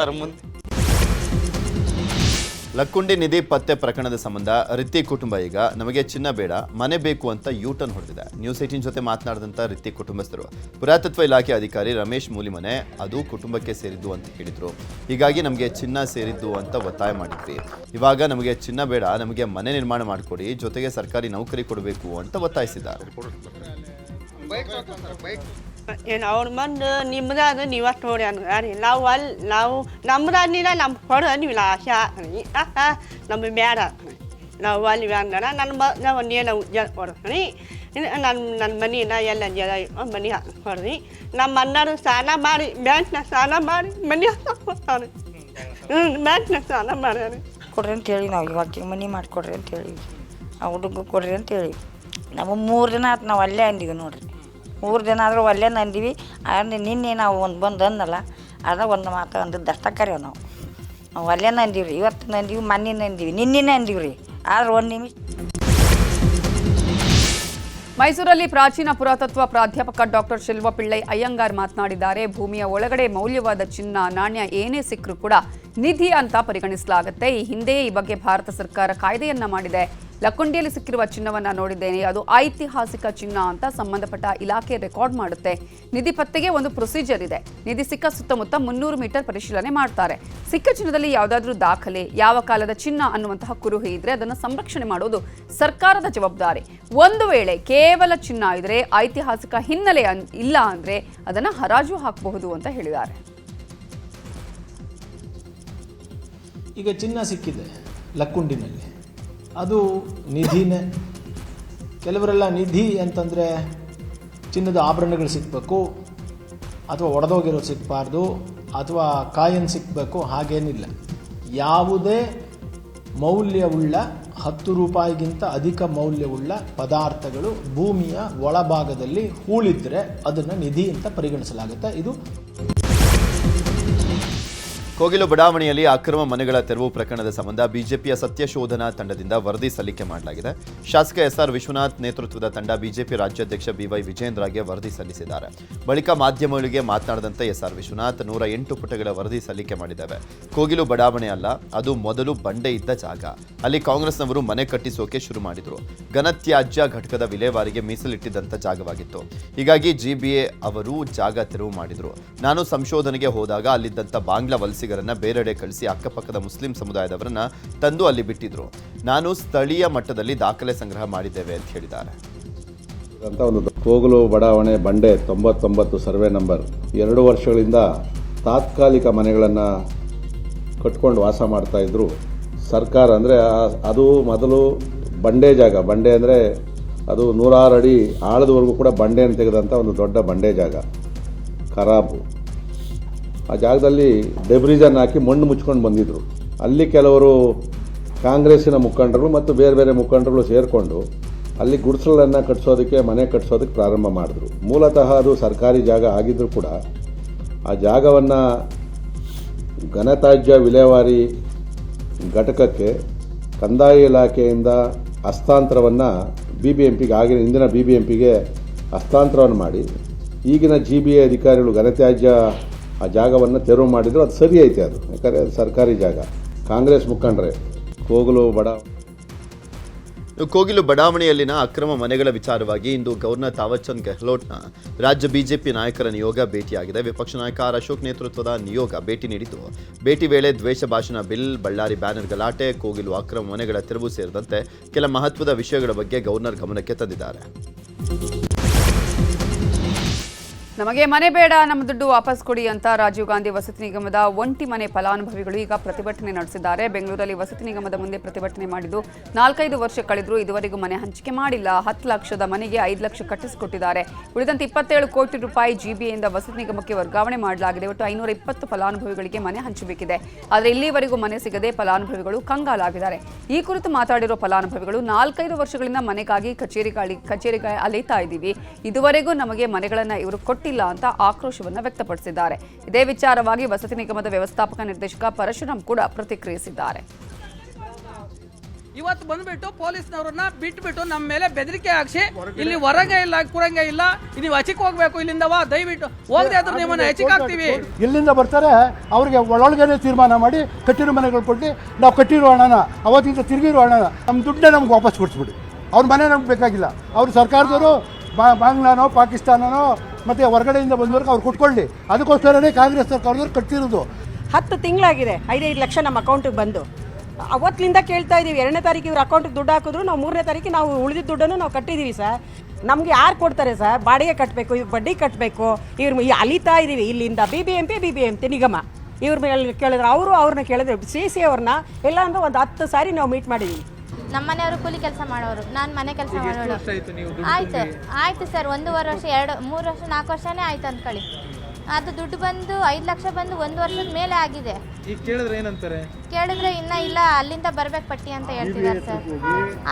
ಲಕ್ಕುಂಡಿ ನಿಧಿ ಪತ್ತೆ ಪ್ರಕರಣದ ಸಂಬಂಧ ರಿತ್ತಿ ಕುಟುಂಬ ಈಗ ನಮಗೆ ಚಿನ್ನ ಬೇಡ, ಮನೆ ಬೇಕು ಅಂತ ಯೂಟರ್ನ್ ಹೊಡೆದಿದೆ. ನ್ಯೂಸ್ 18 ಜೊತೆ ಮಾತನಾಡಿದಂಥ ರಿತ್ತಿ ಕುಟುಂಬಸ್ಥರು, ಪುರಾತತ್ವ ಇಲಾಖೆ ಅಧಿಕಾರಿ ರಮೇಶ್ ಮೂಲಿಮನೆ ಅದು ಕುಟುಂಬಕ್ಕೆ ಸೇರಿದ್ದು ಅಂತ ಹೇಳಿದ್ರು. ಹೀಗಾಗಿ ನಮಗೆ ಚಿನ್ನ ಸೇರಿದ್ದು ಅಂತ ಒತ್ತಾಯ ಮಾಡಿದ್ವಿ. ಇವಾಗ ನಮಗೆ ಚಿನ್ನ ಬೇಡ, ನಮಗೆ ಮನೆ ನಿರ್ಮಾಣ ಮಾಡಿಕೊಡಿ, ಜೊತೆಗೆ ಸರ್ಕಾರಿ ನೌಕರಿ ಕೊಡಬೇಕು ಅಂತ ಒತ್ತಾಯಿಸಿದ್ದಾರೆ. ಏನು ಅವ್ರ ಬಂದು ನಿಮ್ಮದಾದ್ರೆ ನೀವು ನೋಡಿ ಅನ್ರಿ, ನಾವು ನಮ್ಮದಾದ್ನಿಲ್ಲ ನಮ್ಗೆ ಕೊಡು ನೀವು ಆಶಾ ನಮಗೆ ಬೇಡ, ನಾವು ಅಲ್ಲಿ ಅಂದ್ರೆ ನಾವು ನೇನ ಉಜ್ಜ ಕೊಡ್ರಿ, ನನ್ನ ಮನೆನ ಎಲ್ಲ ಜನ ಮನೆ ಕೊಡ್ರಿ. ನಮ್ಮ ಅಣ್ಣರು ಸ್ನಾನ ಮಾಡಿ ಬ್ಯಾಂಕ್ನಾಗ ಸ್ನಾನ ಮಾಡಿ ಮನೆ ಹಾಕ್ಕೊಡ್ತಾರೆ. ಬ್ಯಾಂಕ್ನಾಗ ಸ್ನಾನ ಮಾಡ್ಯಾರಿ ಕೊಡ್ರಿ ಅಂತೇಳಿ ನಾವು ಇವಾಗ ಮನೆ ಮಾಡಿಕೊಡ್ರಿ ಅಂತೇಳಿ ಆ ಹುಡುಗ ಕೊಡ್ರಿ ಅಂತೇಳಿ ನಾವು 3 ದಿನ ಆಯ್ತು ನಾವು ಅಲ್ಲೇ ಅಂದಿವಿ ನೋಡ್ರಿ. 3 ದಿನ ಆದರೂ ಅಲ್ಲೇ ಅಂದಿವಿ. ನಿನ್ನೆ ನಾವು ಬಂದು ಅಂದಲ್ಲ, ಅದ ಒಂದು ಮಾತು ಅಂದದ್ದು ಅಷ್ಟ ಕರೆ ನಾವು ಅಲ್ಲೇ ಅಂದೀವಿ ರೀ. ಇವತ್ತು ಅಂದೀವಿ, ಮೊನ್ನೆ ಅಂದೀವಿ, ನಿನ್ನೆ ಅಂದೀವಿ ರೀ. ಆದ್ರೆ 1 ನಿಮಿಷ. ಮೈಸೂರಲ್ಲಿ ಪ್ರಾಚೀನ ಪುರಾತತ್ವ ಪ್ರಾಧ್ಯಾಪಕ ಡಾಕ್ಟರ್ ಶಿಲ್ವ ಪಿಳ್ಳೈ ಅಯ್ಯಂಗಾರ್ ಮಾತನಾಡಿದ್ದಾರೆ. ಭೂಮಿಯ ಒಳಗಡೆ ಮೌಲ್ಯವಾದ ಚಿನ್ನ, ನಾಣ್ಯ ಏನೇ ಸಿಕ್ಕರೂ ಕೂಡ ನಿಧಿ ಅಂತ ಪರಿಗಣಿಸಲಾಗುತ್ತೆ. ಈ ಹಿಂದೆಯೇ ಈ ಬಗ್ಗೆ ಭಾರತ ಸರ್ಕಾರ ಕಾಯ್ದೆಯನ್ನ ಮಾಡಿದೆ. ಲಕ್ಕುಂಡಿಯಲ್ಲಿ ಸಿಕ್ಕಿರುವ ಚಿನ್ನವನ್ನ ನೋಡಿದ್ದೇನೆ, ಅದು ಐತಿಹಾಸಿಕ ಚಿನ್ನ ಅಂತ ಸಂಬಂಧಪಟ್ಟ ಇಲಾಖೆ ರೆಕಾರ್ಡ್ ಮಾಡುತ್ತೆ. ನಿಧಿ ಪತ್ತೆಗೆ ಒಂದು ಪ್ರೊಸೀಜರ್ ಇದೆ. ನಿಧಿ ಸಿಕ್ಕ ಸುತ್ತಮುತ್ತ 300 ಮೀಟರ್ ಪರಿಶೀಲನೆ ಮಾಡ್ತಾರೆ. ಸಿಕ್ಕ ಚಿನ್ನದಲ್ಲಿ ಯಾವುದಾದ್ರೂ ದಾಖಲೆ, ಯಾವ ಕಾಲದ ಚಿನ್ನ ಅನ್ನುವಂತಹ ಕುರುಹು ಇದ್ರೆ ಅದನ್ನು ಸಂರಕ್ಷಣೆ ಮಾಡೋದು ಸರ್ಕಾರದ ಜವಾಬ್ದಾರಿ. ಒಂದು ವೇಳೆ ಕೇವಲ ಚಿನ್ನ ಇದ್ರೆ, ಐತಿಹಾಸಿಕ ಹಿನ್ನೆಲೆ ಇಲ್ಲ ಅಂದ್ರೆ ಅದನ್ನ ಹರಾಜು ಹಾಕಬಹುದು ಅಂತ ಹೇಳಿದ್ದಾರೆ. ಈಗ ಚಿನ್ನ ಸಿಕ್ಕಿದೆ ಲಕ್ಕುಂಡಿನಲ್ಲಿ, ಅದು ನಿಧಿನೇ. ಕೆಲವರೆಲ್ಲ ನಿಧಿ ಅಂತಂದರೆ ಚಿನ್ನದ ಆಭರಣಗಳು ಸಿಕ್ಕಬೇಕು, ಅಥವಾ ಒಡೆದೋಗಿರೋದು ಸಿಕ್ಕಬಾರ್ದು, ಅಥವಾ ಕಾಯಿನ್ ಸಿಕ್ಕಬೇಕು, ಹಾಗೇನಿಲ್ಲ. ಯಾವುದೇ ಮೌಲ್ಯವುಳ್ಳ 10 ರೂಪಾಯಿಗಿಂತ ಅಧಿಕ ಮೌಲ್ಯವುಳ್ಳ ಪದಾರ್ಥಗಳು ಭೂಮಿಯ ಒಳಭಾಗದಲ್ಲಿ ಹೂಳಿದ್ರೆ ಅದನ್ನು ನಿಧಿ ಅಂತ ಪರಿಗಣಿಸಲಾಗುತ್ತೆ. ಇದು ಕೋಗಿಲು ಬಡಾವಣೆಯಲ್ಲಿ ಅಕ್ರಮ ಮನೆಗಳ ತೆರವು ಪ್ರಕರಣದ ಸಂಬಂಧ ಬಿಜೆಪಿಯ ಸತ್ಯಶೋಧನಾ ತಂಡದಿಂದ ವರದಿ ಸಲ್ಲಿಕೆ ಮಾಡಲಾಗಿದೆ. ಶಾಸಕ ಎಸ್ಆರ್ ವಿಶ್ವನಾಥ್ ನೇತೃತ್ವದ ತಂಡ ಬಿಜೆಪಿ ರಾಜ್ಯಾಧ್ಯಕ್ಷ ಬಿವೈ ವಿಜೇಂದ್ರಗೆ ವರದಿ ಸಲ್ಲಿಸಿದ್ದಾರೆ. ಬಳಿಕ ಮಾಧ್ಯಮಗಳಿಗೆ ಮಾತನಾಡಿದಂತೆ ಎಸ್ಆರ್ ವಿಶ್ವನಾಥ್ 108 ಪುಟಗಳ ವರದಿ ಸಲ್ಲಿಕೆ ಮಾಡಿದ್ದೇವೆ. ಕೋಗಿಲು ಬಡಾವಣೆ ಅಲ್ಲ, ಅದು ಮೊದಲು ಬಂಡೆ ಇದ್ದ ಜಾಗ. ಅಲ್ಲಿ ಕಾಂಗ್ರೆಸ್ನವರು ಮನೆ ಕಟ್ಟಿಸೋಕೆ ಶುರು ಮಾಡಿದ್ರು. ಘನತ್ಯಾಜ್ಯ ಘಟಕದ ವಿಲೇವಾರಿಗೆ ಮೀಸಲಿಟ್ಟಿದ್ದಂಥ ಜಾಗವಾಗಿತ್ತು. ಹೀಗಾಗಿ ಜಿಬಿಎ ಅವರು ಜಾಗ ತೆರವು ಮಾಡಿದ್ರು. ನಾನು ಸಂಶೋಧನೆಗೆ ಹೋದಾಗ ಅಲ್ಲಿದ್ದಂಥ ಬಾಂಗ್ಲಾ ವಲಸಿಗರನ್ನ ಬೇರೆಡೆ ಕಳಿಸಿ ಅಕ್ಕಪಕ್ಕದ ಮುಸ್ಲಿಂ ಸಮುದಾಯದವರನ್ನ ತಂದು ಅಲ್ಲಿ ಬಿಟ್ಟಿದ್ರು. ನಾನು ಸ್ಥಳೀಯ ಮಟ್ಟದಲ್ಲಿ ದಾಖಲೆ ಸಂಗ್ರಹ ಮಾಡಿದ್ದೇವೆ ಅಂತ ಹೇಳಿದ್ದಾರೆ. ಅಂತ ಒಂದು ಕೋಗಲು ಬಡಾವಣೆ ಬಂಡೆ 99 ಸರ್ವೆ ನಂಬರ್ 2 ವರ್ಷಗಳಿಂದ ತಾತ್ಕಾಲಿಕ ಮನೆಗಳನ್ನು ಕಟ್ಕೊಂಡು ವಾಸ ಮಾಡ್ತಾ ಇದ್ರು. ಸರ್ಕಾರ ಅಂದರೆ ಅದು ಮೊದಲು ಬಂಡೆ ಜಾಗ, ಬಂಡೆ ಅಂದರೆ ಅದು 106 ಅಡಿ ಆಳದವರೆಗೂ ಕೂಡ ಬಂಡೆಯನ್ನು ತೆಗೆದಂಥ ಒಂದು ದೊಡ್ಡ ಬಂಡೆ ಜಾಗ, ಖರಾಬು. ಆ ಜಾಗದಲ್ಲಿ ಡೆಬ್ರಿಜನ್ ಹಾಕಿ ಮಣ್ಣು ಮುಚ್ಕೊಂಡು ಬಂದಿದ್ದರು. ಅಲ್ಲಿ ಕೆಲವರು ಕಾಂಗ್ರೆಸ್ಸಿನ ಮುಖಂಡರು ಮತ್ತು ಬೇರೆ ಬೇರೆ ಮುಖಂಡರುಗಳು ಸೇರಿಕೊಂಡು ಅಲ್ಲಿ ಗುಡಿಸಲನ್ನು ಕಟ್ಸೋದಕ್ಕೆ, ಮನೆ ಕಟ್ಸೋದಕ್ಕೆ ಪ್ರಾರಂಭ ಮಾಡಿದ್ರು. ಮೂಲತಃ ಅದು ಸರ್ಕಾರಿ ಜಾಗ ಆಗಿದ್ದರೂ ಕೂಡ ಆ ಜಾಗವನ್ನು ಘನತ್ಯಾಜ್ಯ ವಿಲೇವಾರಿ ಘಟಕಕ್ಕೆ ಕಂದಾಯ ಇಲಾಖೆಯಿಂದ ಹಸ್ತಾಂತರವನ್ನು BBMPಗೆ, ಆಗಿನ ಹಿಂದಿನ BBMPಗೆ ಹಸ್ತಾಂತರವನ್ನು ಮಾಡಿ ಈಗಿನ GBA ಅಧಿಕಾರಿಗಳು ಘನತ್ಯಾಜ್ಯ ಆ ಜಾಗವನ್ನು ತೆರವು ಮಾಡಿದ್ರು. ಅದು ಸರಿ ಐತೆ, ಅದು ಯಾಕಂದರೆ ಅದು ಸರ್ಕಾರಿ ಜಾಗ. ಕಾಂಗ್ರೆಸ್ ಮುಖಂಡರೇ ಕೋಗಿಲು ಬಡಾವಣೆಯಲ್ಲಿನ ಅಕ್ರಮ ಮನೆಗಳ ವಿಚಾರವಾಗಿ ಇಂದು ಗವರ್ನರ್ ತಾವರ್ಚಂದ್ ಗೆಹ್ಲೋಟ್ನ ರಾಜ್ಯ ಬಿಜೆಪಿ ನಾಯಕರ ನಿಯೋಗ ಭೇಟಿಯಾಗಿದೆ. ವಿಪಕ್ಷ ನಾಯಕ ಅಶೋಕ್ ನೇತೃತ್ವದ ನಿಯೋಗ ಭೇಟಿ ನೀಡಿದ್ದು, ಭೇಟಿ ವೇಳೆ ದ್ವೇಷ ಭಾಷಣ ಬಿಲ್, ಬಳ್ಳಾರಿ ಬ್ಯಾನರ್ ಗಲಾಟೆ, ಕೋಗಿಲು ಅಕ್ರಮ ಮನೆಗಳ ತೆರವು ಸೇರಿದಂತೆ ಕೆಲ ಮಹತ್ವದ ವಿಷಯಗಳ ಬಗ್ಗೆ ಗವರ್ನರ್ ಗಮನಕ್ಕೆ ತಂದಿದ್ದಾರೆ. ನಮಗೆ ಮನೆ ಬೇಡ, ನಮ್ಮ ದುಡ್ಡು ವಾಪಸ್ ಕೊಡಿ ಅಂತ ರಾಜೀವ್ ಗಾಂಧಿ ವಸತಿ ನಿಗಮದ ಒಂಟಿ ಮನೆ ಫಲಾನುಭವಿಗಳು ಈಗ ಪ್ರತಿಭಟನೆ ನಡೆಸಿದ್ದಾರೆ. ಬೆಂಗಳೂರಲ್ಲಿ ವಸತಿ ನಿಗಮದ ಮುಂದೆ ಪ್ರತಿಭಟನೆ ಮಾಡಿದ್ದು 4-5 ವರ್ಷ ಕಳೆದರೂ ಇದುವರೆಗೂ ಮನೆ ಹಂಚಿಕೆ ಮಾಡಿಲ್ಲ. 10 ಲಕ್ಷದ ಮನೆಗೆ 5 ಲಕ್ಷ ಕಟ್ಟಿಸಿಕೊಟ್ಟಿದ್ದಾರೆ. ಉಳಿದಂತೆ 27 ಕೋಟಿ ರೂಪಾಯಿ GBAಯಿಂದ ವಸತಿ ನಿಗಮಕ್ಕೆ ವರ್ಗಾವಣೆ ಮಾಡಲಾಗಿದೆ. ಒಟ್ಟು 520 ಫಲಾನುಭವಿಗಳಿಗೆ ಮನೆ ಹಂಚಬೇಕಿದೆ. ಆದರೆ ಇಲ್ಲಿವರೆಗೂ ಮನೆ ಸಿಗದೆ ಫಲಾನುಭವಿಗಳು ಕಂಗಾಲಾಗಿದ್ದಾರೆ. ಈ ಕುರಿತು ಮಾತಾಡಿರೋ ಫಲಾನುಭವಿಗಳು 4-5 ವರ್ಷಗಳಿಂದ ಮನೆಗಾಗಿ ಕಚೇರಿಗೆ ಅಲೆಯುತ್ತಾ ಇದ್ದೀವಿ, ಇದುವರೆಗೂ ನಮಗೆ ಮನೆಗಳನ್ನು ಇವರು ಕೊಟ್ಟಿಲ್ಲ ಅಂತ ಆಕ್ರೋಶವನ್ನು ವ್ಯಕ್ತಪಡಿಸಿದ್ದಾರೆ. ಇದೇ ವಿಚಾರವಾಗಿ ವಸತಿ ನಿಗಮದ ವ್ಯವಸ್ಥಾಪಕ ನಿರ್ದೇಶಕ ಪರಶುರಾಮ್ ಕೂಡ ಪ್ರತಿಕ್ರಿಯಿಸಿದ್ದಾರೆ. ಇವತ್ತು ಬಂದ್ಬಿಟ್ಟು ಪೊಲೀಸ್ನವ್ರನ್ನ ಬಿಟ್ಬಿಟ್ಟು ನಮ್ಮ ಮೇಲೆ ಬೆದರಿಕೆ ಹಾಕ್ಸಿ ಇಲ್ಲಿ ಹೊರಗೆ ಇಲ್ಲ, ಕುರಂಗೆ ಇಲ್ಲ, ನೀವು ಹಚಿಕ್ ಹೋಗ್ಬೇಕು, ಇಲ್ಲಿಂದವಾ ದಯವಿಟ್ಟು ಹೋಗದೆ ಆದ್ರೂ ನಿಮ್ಮನ್ನ ಹೆಚ್ಚಿಗೆ ಹಾಕ್ತೀವಿ. ಎಲ್ಲಿಂದ ಬರ್ತಾರೆ ಅವ್ರಿಗೆ ಒಳಗಡೆ ತೀರ್ಮಾನ ಮಾಡಿ ಕಟ್ಟಿರೋ ಮನೆಗಳು ಕೊಟ್ಟು ನಾವು ಕಟ್ಟಿರೋ ಹಣನ ಅವತ್ತಿಂದ ತಿರುಗಿರೋ ಹಣನ ನಮ್ಮ ದುಡ್ಡನ್ನ ನಮ್ಗೆ ವಾಪಸ್ ಕೊಡಿಸ್ಬಿಡಿ. ಅವ್ರ ಮನೆ ನಮ್ಗೆ ಬೇಕಾಗಿಲ್ಲ. ಅವರು ಸರ್ಕಾರದವರು ಬಾಂಗ್ಲಾನೋ ಪಾಕಿಸ್ತಾನನೋ ಮತ್ತು ಹೊರಗಡೆಯಿಂದ ಬಂದವ್ರಿಗೆ ಅವ್ರು ಕೊಟ್ಕೊಳ್ಳಿ. ಅದಕ್ಕೋಸ್ಕರನೇ ಕಾಂಗ್ರೆಸ್ ಸರ್ಕಾರದವ್ರು ಕಟ್ತಿರೋದು. 10 ತಿಂಗಳಾಗಿದೆ 5-5 ಲಕ್ಷ ನಮ್ಮ ಅಕೌಂಟಿಗೆ ಬಂದು. ಅವತ್ತಿನಿಂದ ಕೇಳ್ತಾ ಇದ್ದೀವಿ. 2ನೇ ತಾರೀಕು ಇವ್ರ ಅಕೌಂಟಿಗೆ ದುಡ್ಡು ಹಾಕಿದ್ರು, ನಾವು 3ನೇ ತಾರೀಕು ನಾವು ಉಳಿದಿದ್ದ ದುಡ್ಡನ್ನು ನಾವು ಕಟ್ಟಿದ್ದೀವಿ ಸರ್. ನಮಗೆ ಯಾರು ಕೊಡ್ತಾರೆ ಸರ್? ಬಾಡಿಗೆ ಕಟ್ಟಬೇಕು, ಇವ್ರು ಬಡ್ಡಿ ಕಟ್ಟಬೇಕು. ಇವ್ರು ಅಲಿತಾ ಇದ್ದೀವಿ ಇಲ್ಲಿಂದ BBMP ನಿಗಮ. ಇವ್ರ ಮೇಲೆ ಕೇಳಿದ್ರೆ ಅವ್ರನ್ನ ಕೇಳಿದ್ರೆ CC ಅವ್ರನ್ನ ಎಲ್ಲ ಅಂದ್ರೆ ಒಂದು 10 ಸಾರಿ ನಾವು ಮೀಟ್ ಮಾಡಿದ್ದೀವಿ. ನಮ್ಮ ಮನೆಯವರು ಕೂಲಿ ಕೆಲಸ ಮಾಡೋರು, ನಾನು ಮನೆ ಕೆಲಸ ಮಾಡೋರು. ಆಯ್ತು ಸರ್, 1.5 ವರ್ಷ 2-3 ವರ್ಷ 4 ವರ್ಷನೇ ಆಯ್ತು ಅಂದ್ಕೊಳ್ಳಿ. ಅದು ದುಡ್ಡು ಬಂದು 5 ಲಕ್ಷ ಬಂದು 1 ವರ್ಷದ ಮೇಲೆ ಆಗಿದೆ. ಈಗ ಕೇಳಿದ್ರೆ ಏನಂತಾರೆ? ಕೇಳಿದ್ರೆ ಇನ್ನ ಇಲ್ಲ, ಅಲ್ಲಿಂದ ಬರ್ಬೇಕು ಪಟ್ಟಿ ಅಂತ ಹೇಳ್ತಿದ್ದಾರೆ ಸರ್.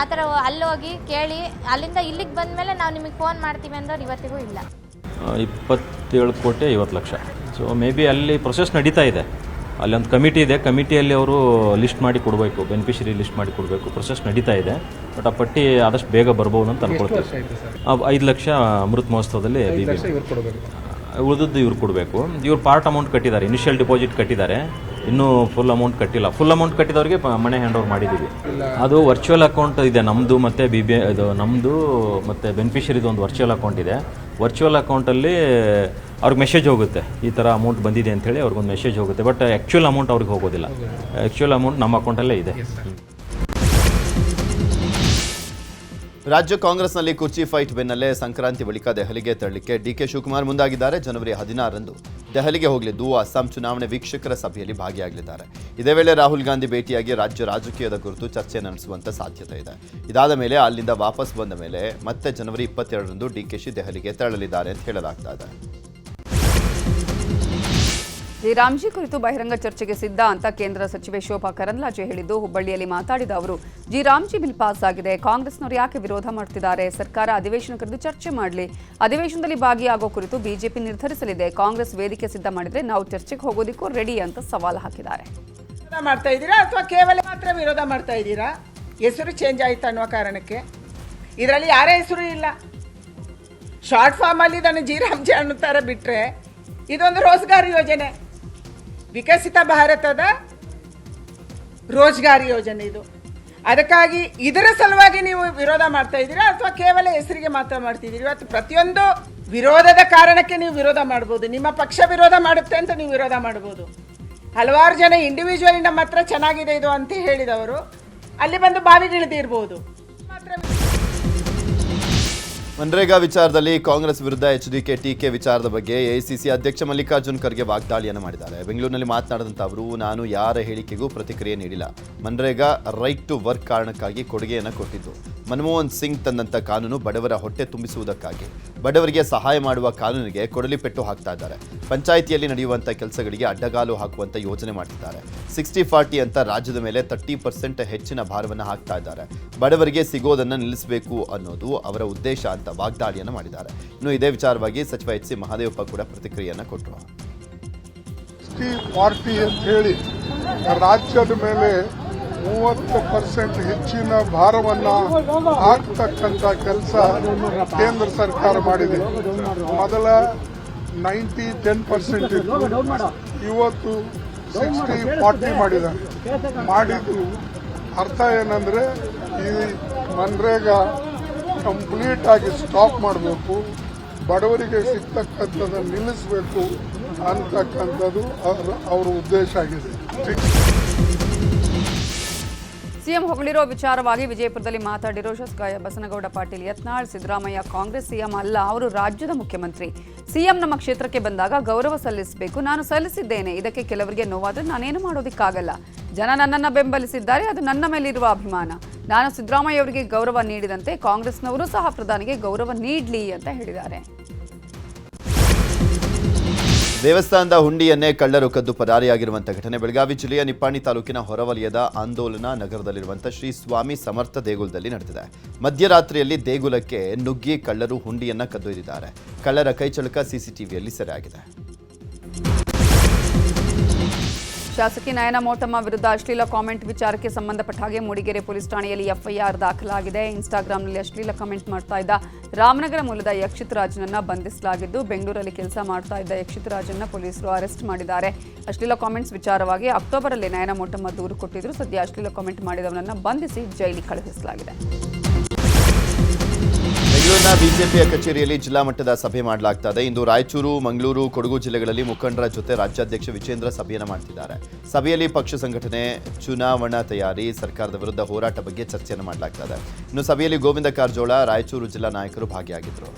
ಆ ಥರ ಅಲ್ಲಿ ಹೋಗಿ ಕೇಳಿ ಅಲ್ಲಿಂದ ಇಲ್ಲಿಗೆ ಬಂದಮೇಲೆ ನಾವು ನಿಮಗೆ ಫೋನ್ ಮಾಡ್ತೀವಿ ಅಂದವ್ರು ಇವತ್ತಿಗೂ ಇಲ್ಲ. 27 ಕೋಟಿ 50 ಲಕ್ಷ. ಸೊ ಮೇ ಬಿ ಅಲ್ಲಿ ಪ್ರೊಸೆಸ್ ನಡೀತಾ ಇದೆ. ಅಲ್ಲಿ ಒಂದು ಕಮಿಟಿ ಇದೆ, ಕಮಿಟಿಯಲ್ಲಿ ಅವರು ಲಿಸ್ಟ್ ಮಾಡಿ ಕೊಡಬೇಕು, ಬೆನಿಫಿಷರಿ ಲಿಸ್ಟ್ ಮಾಡಿ ಕೊಡಬೇಕು. ಪ್ರೊಸೆಸ್ ನಡೀತಾ ಇದೆ. ಬಟ್ ಆ ಪಟ್ಟಿ ಆದಷ್ಟು ಬೇಗ ಬರ್ಬೋದು ಅಂತ ಅನ್ಕೊಳ್ತೀವಿ. 5 ಲಕ್ಷ ಅಮೃತ್ ಮಹೋತ್ಸವದಲ್ಲಿ ಉಳಿದದ್ದು ಇವ್ರು ಕೊಡಬೇಕು. ಇವ್ರು ಪಾರ್ಟ್ ಅಮೌಂಟ್ ಕಟ್ಟಿದ್ದಾರೆ, ಇನಿಷಿಯಲ್ ಡಿಪಾಸಿಟ್ ಕಟ್ಟಿದ್ದಾರೆ, ಇನ್ನೂ ಫುಲ್ ಅಮೌಂಟ್ ಕಟ್ಟಿಲ್ಲ. ಫುಲ್ ಅಮೌಂಟ್ ಕಟ್ಟಿದವ್ರಿಗೆ ಮನೆ ಹ್ಯಾಂಡ್ ಓವರ್ ಮಾಡಿದ್ದೀವಿ. ಅದು ವರ್ಚುವಲ್ ಅಕೌಂಟ್ ಇದೆ ನಮ್ಮದು, ಮತ್ತು ಇದು ನಮ್ಮದು ಮತ್ತು ಬೆನಿಫಿಷರಿದು ಒಂದು ವರ್ಚುವಲ್ ಅಕೌಂಟ್ ಇದೆ. ವರ್ಚುವಲ್ ಅಕೌಂಟಲ್ಲಿ ಅವ್ರಿಗೆ ಮೆಸೇಜ್ ಹೋಗುತ್ತೆ, ಈ ಥರ ಅಮೌಂಟ್ ಬಂದಿದೆ ಅಂಥೇಳಿ ಅವ್ರಿಗೊಂದು ಮೆಸೇಜ್ ಹೋಗುತ್ತೆ. ಬಟ್ ಆ್ಯಕ್ಚುಯಲ್ ಅಮೌಂಟ್ ಅವ್ರಿಗೆ ಹೋಗೋದಿಲ್ಲ. ಆ್ಯಕ್ಚುಯಲ್ ಅಮೌಂಟ್ ನಮ್ಮ ಅಕೌಂಟಲ್ಲೇ ಇದೆ. ರಾಜ್ಯ ಕಾಂಗ್ರೆಸ್ನಲ್ಲಿ ಕುರ್ಚಿ ಫೈಟ್ ಬೆನ್ನಲ್ಲೇ ಸಂಕ್ರಾಂತಿ ಬಳಿಕ ದೆಹಲಿಗೆ ತೆರಳಿಕ್ಕೆ DK ಶಿವಕುಮಾರ್ ಮುಂದಾಗಿದ್ದಾರೆ. ಜನವರಿ 16ರಂದು ದೆಹಲಿಗೆ ಹೋಗಲಿದ್ದು ಅಸ್ಸಾಂ ಚುನಾವಣೆ ವೀಕ್ಷಕರ ಸಭೆಯಲ್ಲಿ ಭಾಗಿಯಾಗಲಿದ್ದಾರೆ. ಇದೇ ವೇಳೆ ರಾಹುಲ್ ಗಾಂಧಿ ಭೇಟಿಯಾಗಿ ರಾಜ್ಯ ರಾಜಕೀಯದ ಕುರಿತು ಚರ್ಚೆ ನಡೆಸುವಂತ ಸಾಧ್ಯತೆ ಇದೆ. ಇದಾದ ಮೇಲೆ ಅಲ್ಲಿಂದ ವಾಪಸ್ ಬಂದ ಮೇಲೆ ಮತ್ತೆ ಜನವರಿ 22ರಂದು DKಶಿ ದೆಹಲಿಗೆ ತೆರಳಲಿದ್ದಾರೆ ಅಂತ ಹೇಳಲಾಗ್ತಾ ಇದೆ. ರಾಮ್ಜಿ ಕುರಿತು ಬಹಿರಂಗ ಚರ್ಚೆಗೆ ಸಿದ್ಧ ಅಂತ ಕೇಂದ್ರ ಸಚಿವೆ ಶೋಭಾ ಕರಂದ್ಲಾಜೆ ಹೇಳಿದ್ದು, ಹುಬ್ಬಳ್ಳಿಯಲ್ಲಿ ಮಾತಾಡಿದ ಅವರು, ರಾಮ್ಜಿ ಬಿಲ್ ಪಾಸ್ ಆಗಿದೆ, ಕಾಂಗ್ರೆಸ್ನವರು ಯಾಕೆ ವಿರೋಧ ಮಾಡ್ತಿದ್ದಾರೆ? ಸರ್ಕಾರ ಅಧಿವೇಶನ ಕರೆದು ಚರ್ಚೆ ಮಾಡಲಿ, ಅಧಿವೇಶನದಲ್ಲಿ ಭಾಗಿಯಾಗೋ ಕುರಿತು ಬಿಜೆಪಿ ನಿರ್ಧರಿಸಲಿದೆ. ಕಾಂಗ್ರೆಸ್ ವೇದಿಕೆ ಸಿದ್ಧ ಮಾಡಿದ್ರೆ ನಾವು ಚರ್ಚೆಗೆ ಹೋಗೋದಕ್ಕೂ ರೆಡಿ ಅಂತ ಸವಾಲು ಹಾಕಿದ್ದಾರೆ. ಮಾಡ್ತಾ ಇದ್ದೀರಾ ಅಥವಾ ಕೇವಲ ಮಾತ್ರ ವಿರೋಧ ಮಾಡ್ತಾ ಇದ್ದೀರಾ? ಹೆಸರು ಚೇಂಜ್ ಆಯ್ತು ಅನ್ನುವ ಕಾರಣಕ್ಕೆ ಇದರಲ್ಲಿ ಯಾರ ಹೆಸರು ಇಲ್ಲ. ಶಾರ್ಟ್ ಫಾರ್ಮ್ ಅಲ್ಲಿ ಇದನ್ನು ರಾಮ್ಜಿ ಅನ್ನುತ್ತಾರೆ ಬಿಟ್ರೆ, ಇದೊಂದು ರೋಜ್ಗಾರ್ ಯೋಜನೆ, ವಿಕಸಿತ ಭಾರತದ ರೋಜ್ಗಾರಿ ಯೋಜನೆ ಇದು. ಅದಕ್ಕಾಗಿ ಇದರ ಸಲುವಾಗಿ ನೀವು ವಿರೋಧ ಮಾಡ್ತಾ ಇದ್ದೀರಾ ಅಥವಾ ಕೇವಲ ಹೆಸರಿಗೆ ಮಾತ್ರ ಮಾಡ್ತಿದ್ದೀರಿ? ಇವತ್ತು ಪ್ರತಿಯೊಂದು ವಿರೋಧದ ಕಾರಣಕ್ಕೆ ನೀವು ವಿರೋಧ ಮಾಡ್ಬೋದು. ನಿಮ್ಮ ಪಕ್ಷ ವಿರೋಧ ಮಾಡುತ್ತೆ ಅಂತ ನೀವು ವಿರೋಧ ಮಾಡ್ಬೋದು. ಹಲವಾರು ಜನ ಇಂಡಿವಿಜುವಲಿ ನಮ್ಮ ಹತ್ರ ಚೆನ್ನಾಗಿದೆ ಇದು ಅಂತ ಹೇಳಿದವರು ಅಲ್ಲಿ ಬಂದು ಬಾವಿಗಿಳಿದಿರ್ಬೋದು. ಮನ್ರೇಗಾ ವಿಚಾರದಲ್ಲಿ ಕಾಂಗ್ರೆಸ್ ವಿರುದ್ಧ ಎಚ್ಡಿಕೆ ಟೀಕೆ ವಿಚಾರದ ಬಗ್ಗೆ ಎಐಸಿಸಿ ಅಧ್ಯಕ್ಷ ಮಲ್ಲಿಕಾರ್ಜುನ್ ಖರ್ಗೆ ವಾಗ್ದಾಳಿಯನ್ನು ಮಾಡಿದ್ದಾರೆ. ಬೆಂಗಳೂರಿನಲ್ಲಿ ಮಾತನಾಡಿದಂಥ ಅವರು, ನಾನು ಯಾರ ಹೇಳಿಕೆಗೂ ಪ್ರತಿಕ್ರಿಯೆ ನೀಡಿಲ್ಲ. ಮನ್ರೇಗಾ ರೈಟ್ ಟು ವರ್ಕ್ ಕಾರಣಕ್ಕಾಗಿ ಕೊಡುಗೆಯನ್ನು ಕೊಟ್ಟಿದ್ದು. ಮನಮೋಹನ್ ಸಿಂಗ್ ತಂದಂಥ ಕಾನೂನು ಬಡವರ ಹೊಟ್ಟೆ ತುಂಬಿಸುವುದಕ್ಕಾಗಿ, ಬಡವರಿಗೆ ಸಹಾಯ ಮಾಡುವ ಕಾನೂನಿಗೆ ಕೊಡಲಿ ಪೆಟ್ಟು ಹಾಕ್ತಾ ಇದ್ದಾರೆ. ಪಂಚಾಯಿತಿಯಲ್ಲಿ ನಡೆಯುವಂಥ ಕೆಲಸಗಳಿಗೆ ಅಡ್ಡಗಾಲು ಹಾಕುವಂಥ ಯೋಜನೆ ಮಾಡ್ತಿದ್ದಾರೆ. 60-40 ಅಂತ ರಾಜ್ಯದ ಮೇಲೆ 30% ಹೆಚ್ಚಿನ ಭಾರವನ್ನು ಹಾಕ್ತಾ ಇದ್ದಾರೆ. ಬಡವರಿಗೆ ಸಿಗೋದನ್ನು ನಿಲ್ಲಿಸಬೇಕು ಅನ್ನೋದು ಅವರ ಉದ್ದೇಶ ಅಂತ ವಾಗ್ದಾಳಿಯನ್ನು ಮಾಡಿದ್ದಾರೆ. ಇನ್ನು ಇದೇ ವಿಚಾರವಾಗಿ ಸಚಿವ ಎಚ್ ಸಿ ಮಹದೇವಪ್ಪ ಕೂಡ ಪ್ರತಿಕ್ರಿಯೆಯನ್ನು ಕೊಟ್ಟರು. 60-40 ಅಂತ ಹೇಳಿ ರಾಜ್ಯದ ಮೇಲೆ 30% ಹೆಚ್ಚಿನ ಭಾರವನ್ನು ಹಾಕ್ತಕ್ಕಂಥ ಕೆಲಸ ಕೇಂದ್ರ ಸರ್ಕಾರ ಮಾಡಿದೆ. ಮೊದಲ 90-10% ಇತ್ತು, ಇವತ್ತು 60-40 ಮಾಡಿದ್ದು ಅರ್ಥ ಏನಂದ್ರೆ ಈ ಮನ್ರೇಗಾ ಕಂಪ್ಲೀಟ್ ಆಗಿ ಸ್ಟಾಪ್ ಮಾಡಬೇಕು, ಬಡವರಿಗೆ ಸಿಗ್ತಕ್ಕಂಥದ್ದನ್ನು ನಿಲ್ಲಿಸಬೇಕು ಅಂತಕ್ಕಂಥದ್ದು ಅವರ ಉದ್ದೇಶ ಆಗಿದೆ. ಸಿಎಂ ಹೊಗಳಿರೋ ವಿಚಾರವಾಗಿ ವಿಜಯಪುರದಲ್ಲಿ ಮಾತಾಡಿರೋ ಶಾಸಕ ಬಸನಗೌಡ ಪಾಟೀಲ್ ಯತ್ನಾಳ್, ಸಿದ್ದರಾಮಯ್ಯ ಕಾಂಗ್ರೆಸ್ ಸಿಎಂ ಅಲ್ಲ, ಅವರು ರಾಜ್ಯದ ಮುಖ್ಯಮಂತ್ರಿ. ಸಿಎಂ ನಮ್ಮ ಕ್ಷೇತ್ರಕ್ಕೆ ಬಂದಾಗ ಗೌರವ ಸಲ್ಲಿಸಬೇಕು, ನಾನು ಸಲ್ಲಿಸಿದ್ದೇನೆ. ಇದಕ್ಕೆ ಕೆಲವರಿಗೆ ನೋವಾದರೆ ನಾನೇನು ಮಾಡೋದಕ್ಕಾಗಲ್ಲ. ಜನ ನನ್ನನ್ನು ಬೆಂಬಲಿಸಿದ್ದಾರೆ, ಅದು ನನ್ನ ಮೇಲಿರುವ ಅಭಿಮಾನ. ನಾನು ಸಿದ್ದರಾಮಯ್ಯ ಅವರಿಗೆ ಗೌರವ ನೀಡಿದಂತೆ ಕಾಂಗ್ರೆಸ್ನವರು ಸಹ ಪ್ರಧಾನಿಗೆ ಗೌರವ ನೀಡಲಿ ಅಂತ ಹೇಳಿದ್ದಾರೆ. ದೇವಸ್ಥಾನದ ಹುಂಡಿಯನ್ನೇ ಕಳ್ಳರು ಕದ್ದು ಪರಾರಿಯಾಗಿರುವಂಥ ಘಟನೆ ಬೆಳಗಾವಿ ಜಿಲ್ಲೆಯ ನಿಪ್ಪಾಣಿ ತಾಲೂಕಿನ ಹೊರವಲಯದ ಆಂದೋಲನ ನಗರದಲ್ಲಿರುವಂಥ ಶ್ರೀ ಸ್ವಾಮಿ ಸಮರ್ಥ ದೇಗುಲದಲ್ಲಿ ನಡೆದಿದೆ. ಮಧ್ಯರಾತ್ರಿಯಲ್ಲಿ ದೇಗುಲಕ್ಕೆ ನುಗ್ಗಿ ಕಳ್ಳರು ಹುಂಡಿಯನ್ನ ಕದ್ದೊಯ್ದಿದ್ದಾರೆ. ಕಳ್ಳರ ಕೈಚಳಕ ಸಿಸಿಟಿವಿಯಲ್ಲಿ ಸೆರೆಯಾಗಿದೆ. ಶಾಸಕಿ ನಯನ ಮೋಟಮ್ಮ ವಿರುದ್ಧ ಅಶ್ಲೀಲ ಕಾಮೆಂಟ್ ವಿಚಾರಕ್ಕೆ ಸಂಬಂಧಪಟ್ಟ ಹಾಗೆ ಮೂಡಿಗೆರೆ ಪೊಲೀಸ್ ಠಾಣೆಯಲ್ಲಿ ಎಫ್ಐಆರ್ ದಾಖಲಾಗಿದೆ. ಇನ್ಸ್ಟಾಗ್ರಾಂನಲ್ಲಿ ಅಶ್ಲೀಲ ಕಾಮೆಂಟ್ ಮಾಡ್ತಾ ಇದ್ದ ರಾಮನಗರ ಮೂಲದ ಯಕ್ಷಿತ್ ರಾಜ್ನನ್ನ ಬಂಧಿಸಲಾಗಿದ್ದು, ಬೆಂಗಳೂರಲ್ಲಿ ಕೆಲಸ ಮಾಡ್ತಾ ಇದ್ದ ಯಕ್ಷಿತ್ ರಾಜನ್ನ ಪೊಲೀಸರು ಅರೆಸ್ಟ್ ಮಾಡಿದ್ದಾರೆ. ಅಶ್ಲೀಲ ಕಾಮೆಂಟ್ಸ್ ವಿಚಾರವಾಗಿ ಅಕ್ಟೋಬರಲ್ಲಿ ನಯನ ಮೋಟಮ್ಮ ದೂರು ಕೊಟ್ಟಿದ್ರು. ಸದ್ಯ ಅಶ್ಲೀಲ ಕಾಮೆಂಟ್ ಮಾಡಿದವನನ್ನ ಬಂಧಿಸಿ ಜೈಲಿಗೆ ಕಳುಹಿಸಲಾಗಿದೆ. ಬೆಂಗಳೂರಿನ ಬಿಜೆಪಿಯ ಕಚೇರಿಯಲ್ಲಿ ಜಿಲ್ಲಾ ಮಟ್ಟದ ಸಭೆ ಮಾಡಲಾಗ್ತಾ ಇದೆ. ಇಂದು ರಾಯಚೂರು, ಮಂಗಳೂರು, ಕೊಡಗು ಜಿಲ್ಲೆಗಳಲ್ಲಿ ಮುಖಂಡರ ಜೊತೆ ರಾಜ್ಯಾಧ್ಯಕ್ಷ ವಿಜೇಂದ್ರ ಸಭೆಯನ್ನು ಮಾಡ್ತಿದ್ದಾರೆ. ಸಭೆಯಲ್ಲಿ ಪಕ್ಷ ಸಂಘಟನೆ, ಚುನಾವಣಾ ತಯಾರಿ, ಸರ್ಕಾರದ ವಿರುದ್ಧ ಹೋರಾಟ ಬಗ್ಗೆ ಚರ್ಚೆಯನ್ನು ಮಾಡಲಾಗ್ತಾ ಇದೆ. ಇನ್ನು ಸಭೆಯಲ್ಲಿ ಗೋವಿಂದ ಕಾರಜೋಳ, ರಾಯಚೂರು ಜಿಲ್ಲಾ ನಾಯಕರು ಭಾಗಿಯಾಗಿದ್ದರು.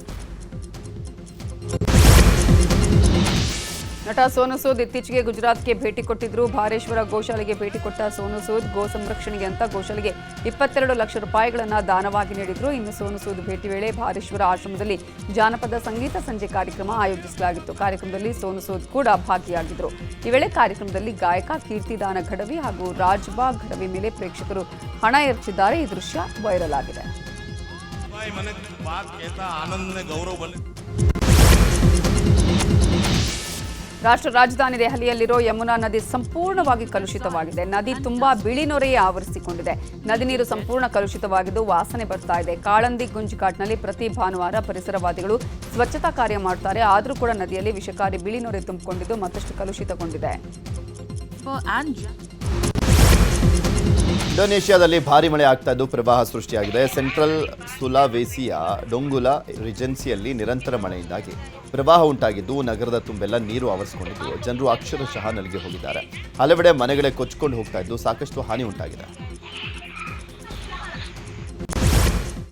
ನಟ ಸೋನು ಸೂದ್ ಇತ್ತೀಚೆಗೆ ಗುಜರಾತ್ಗೆ ಭೇಟಿ ಕೊಟ್ಟಿದ್ರು. ಭಾರೇಶ್ವರ ಗೋಶಾಲೆಗೆ ಭೇಟಿ ಕೊಟ್ಟ ಸೋನು ಸೂದ್ ಗೋ ಸಂರಕ್ಷಣೆಗೆ ಅಂತ ಗೋಶಾಲೆಗೆ 22 ಲಕ್ಷ ರೂಪಾಯಿಗಳನ್ನು ದಾನವಾಗಿ ನೀಡಿದ್ರು. ಇನ್ನು ಸೋನು ಸೂದ್ ಭೇಟಿ ವೇಳೆ ಭಾರೇಶ್ವರ ಆಶ್ರಮದಲ್ಲಿ ಜಾನಪದ ಸಂಗೀತ ಸಂಜೆ ಕಾರ್ಯಕ್ರಮ ಆಯೋಜಿಸಲಾಗಿತ್ತು. ಕಾರ್ಯಕ್ರಮದಲ್ಲಿ ಸೋನು ಸೂದ್ ಕೂಡ ಭಾಗಿಯಾಗಿದ್ರು. ಈ ವೇಳೆ ಕಾರ್ಯಕ್ರಮದಲ್ಲಿ ಗಾಯಕ ಕೀರ್ತಿದಾನ ಘಡವಿ ಹಾಗೂ ರಾಜ್ಬಾಗ್ ಘಡವಿ ಮೇಲೆ ಪ್ರೇಕ್ಷಕರು ಹಣ ಎರಚಿದ್ದಾರೆ. ಈ ದೃಶ್ಯ ವೈರಲ್ ಆಗಿದೆ. ರಾಷ್ಟ್ರ ರಾಜಧಾನಿ ದೆಹಲಿಯಲ್ಲಿರೋ ಯಮುನಾ ನದಿ ಸಂಪೂರ್ಣವಾಗಿ ಕಲುಷಿತವಾಗಿದೆ. ನದಿ ತುಂಬಾ ಬಿಳಿ ನೊರೆಯೇ ಆವರಿಸಿಕೊಂಡಿದೆ. ನದಿ ನೀರು ಸಂಪೂರ್ಣ ಕಲುಷಿತವಾಗಿದ್ದು ವಾಸನೆ ಬರ್ತಾ ಇದೆ. ಕಾಳಂದಿ ಗುಂಜ್ ಘಾಟ್ನಲ್ಲಿ ಪ್ರತಿ ಭಾನುವಾರ ಪರಿಸರವಾದಿಗಳು ಸ್ವಚ್ಛತಾ ಕಾರ್ಯ ಮಾಡ್ತಾರೆ. ಆದರೂ ಕೂಡ ನದಿಯಲ್ಲಿ ವಿಷಕಾರಿ ಬಿಳಿ ನೊರೆ ತುಂಬಿಕೊಂಡಿದ್ದು ಮತ್ತಷ್ಟು ಕಲುಷಿತಗೊಂಡಿದೆ. ಇಂಡೋನೇಷ್ಯಾದಲ್ಲಿ ಭಾರಿ ಮಳೆ ಆಗ್ತಾ ಇದ್ದು ಪ್ರವಾಹ ಸೃಷ್ಟಿಯಾಗಿದೆ. ಸೆಂಟ್ರಲ್ ಸುಲಾವೇಸಿಯ ಡೊಂಗುಲಾ ರಿಜೆನ್ಸಿಯಲ್ಲಿ ನಿರಂತರ ಮಳೆಯಿಂದಾಗಿ ಪ್ರವಾಹ ಉಂಟಾಗಿದ್ದು ನಗರದ ತುಂಬೆಲ್ಲ ನೀರು ಆವರಿಸಿಕೊಂಡಿದ್ದು ಜನರು ಅಕ್ಷರಶಃ ನಲಿಗೆ ಹೋಗಿದ್ದಾರೆ. ಹಲವೆಡೆ ಮನೆಗಳೇ ಕೊಚ್ಚಿಕೊಂಡು ಹೋಗ್ತಾ ಇದ್ದು ಸಾಕಷ್ಟು ಹಾನಿ ಉಂಟಾಗಿದೆ.